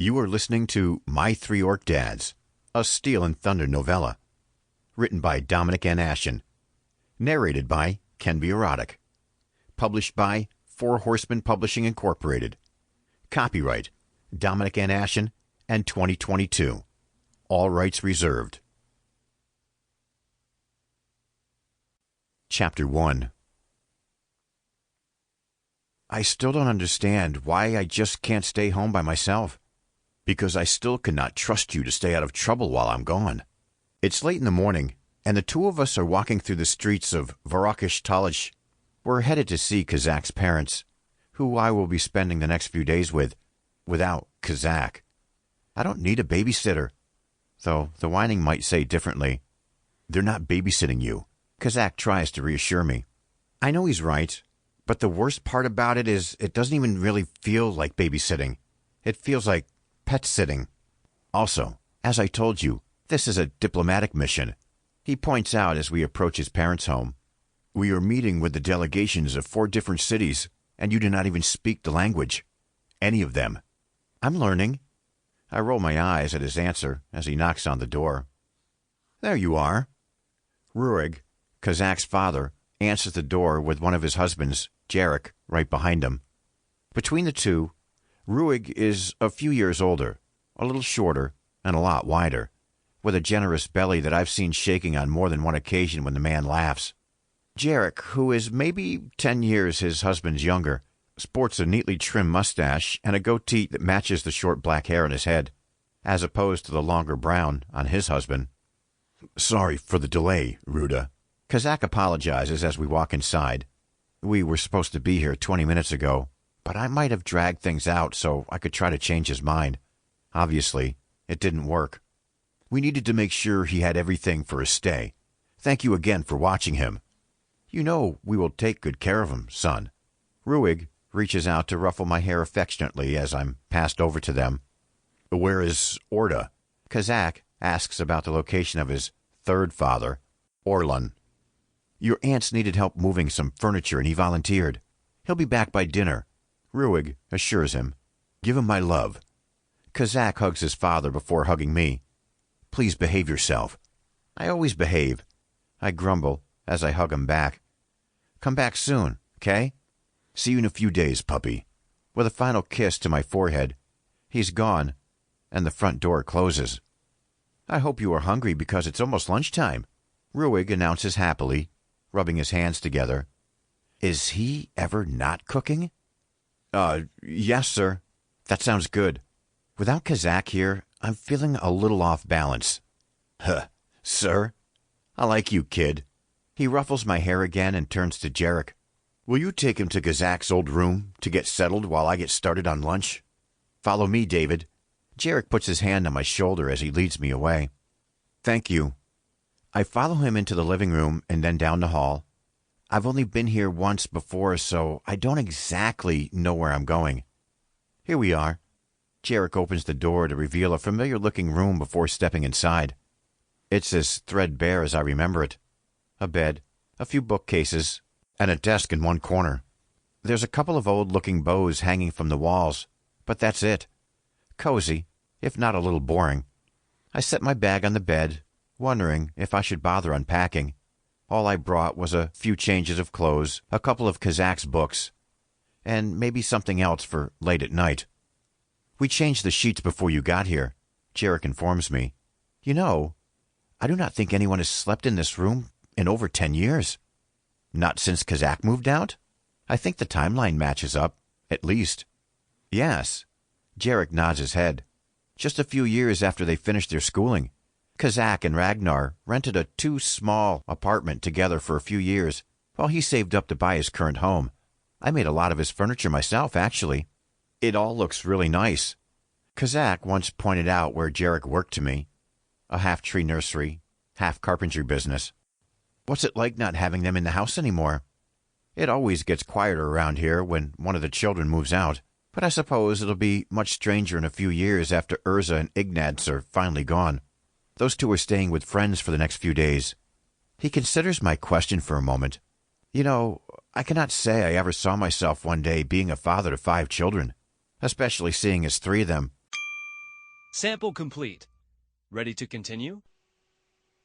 You are listening to My Three Orc Dads, a Steel and Thunder novella, written by Dominic and Ashen, narrated by Erotica, published by Horsemen Publishing Incorporated. Copyright Dominic and Ashen and 2022. All rights reserved. Chapter 1. I still don't understand why I just can't stay home by myself. Because I still cannot trust you to stay out of trouble while I'm gone. It's late in the morning, and the two of us are walking through the streets of V'rok'sh Tah'lj. We're headed to see Khazak's parents, who I will be spending the next few days with, without Khazak. I don't need a babysitter, though the whining might say differently. They're not babysitting you. Khazak tries to reassure me. I know he's right, but the worst part about it is it doesn't even really feel like babysitting. It feels like pet sitting. Also, as I told you, this is a diplomatic mission. He points out as we approach his parents' home. We are meeting with the delegations of 4 different cities, and you do not even speak the language. Any of them. I'm learning. I roll my eyes at his answer as he knocks on the door. There you are. Ruig, Khazak's father, answers the door with one of his husbands, Jarek, right behind him. Between the two, Ruig is a few years older, a little shorter, and a lot wider, with a generous belly that I've seen shaking on more than one occasion when the man laughs. Jarek, who is maybe 10 years his husband's younger, sports a neatly trimmed mustache and a goatee that matches the short black hair on his head, as opposed to the longer brown on his husband. Sorry for the delay, Ruda. Khazak apologizes as we walk inside. We were supposed to be here 20 minutes ago, but I might have dragged things out so I could try to change his mind. Obviously, it didn't work. We needed to make sure he had everything for his stay. Thank you again for watching him. You know we will take good care of him, son. Ruig reaches out to ruffle my hair affectionately as I'm passed over to them. Where is Orda? Khazak asks about the location of his third father, Orlun. Your aunt's needed help moving some furniture and he volunteered. He'll be back by dinner. Ruig assures him. Give him my love. Khazak hugs his father before hugging me. Please behave yourself. I always behave. I grumble as I hug him back. Come back soon, okay? See you in a few days, puppy. With a final kiss to my forehead, he's gone, and the front door closes. I hope you are hungry because it's almost lunchtime, Ruig announces happily, rubbing his hands together. Is he ever not cooking? Yes, sir. That sounds good. Without Khazak here, I'm feeling a little off balance. Huh, sir? I like you, kid. He ruffles my hair again and turns to Jarek. Will you take him to Khazak's old room to get settled while I get started on lunch? Follow me, David. Jarek puts his hand on my shoulder as he leads me away. Thank you. I follow him into the living room and then down the hall. I've only been here once before, so I don't exactly know where I'm going. Here we are. Jarek opens the door to reveal a familiar-looking room before stepping inside. It's as threadbare as I remember it. A bed, a few bookcases, and a desk in one corner. There's a couple of old-looking bows hanging from the walls, but that's it. Cozy, if not a little boring. I set my bag on the bed, wondering if I should bother unpacking. All I brought was a few changes of clothes, a couple of Khazak's books, and maybe something else for late at night. We changed the sheets before you got here, Jarek informs me. You know, I do not think anyone has slept in this room in over 10 years. Not since Khazak moved out? I think the timeline matches up, at least. Yes. Jarek nods his head. Just a few years after they finished their schooling. Khazak and Ragnar rented a too-small apartment together for a few years while he saved up to buy his current home. I made a lot of his furniture myself, actually. It all looks really nice. Khazak once pointed out where Jarek worked to me. A half-tree nursery, half-carpentry business. What's it like not having them in the house anymore? It always gets quieter around here when one of the children moves out, but I suppose it'll be much stranger in a few years after Urza and Ignatz are finally gone. Those two are staying with friends for the next few days. He considers my question for a moment. You know, I cannot say I ever saw myself one day being a father to 5 children, especially seeing as 3 of them. Sample complete. Ready to continue?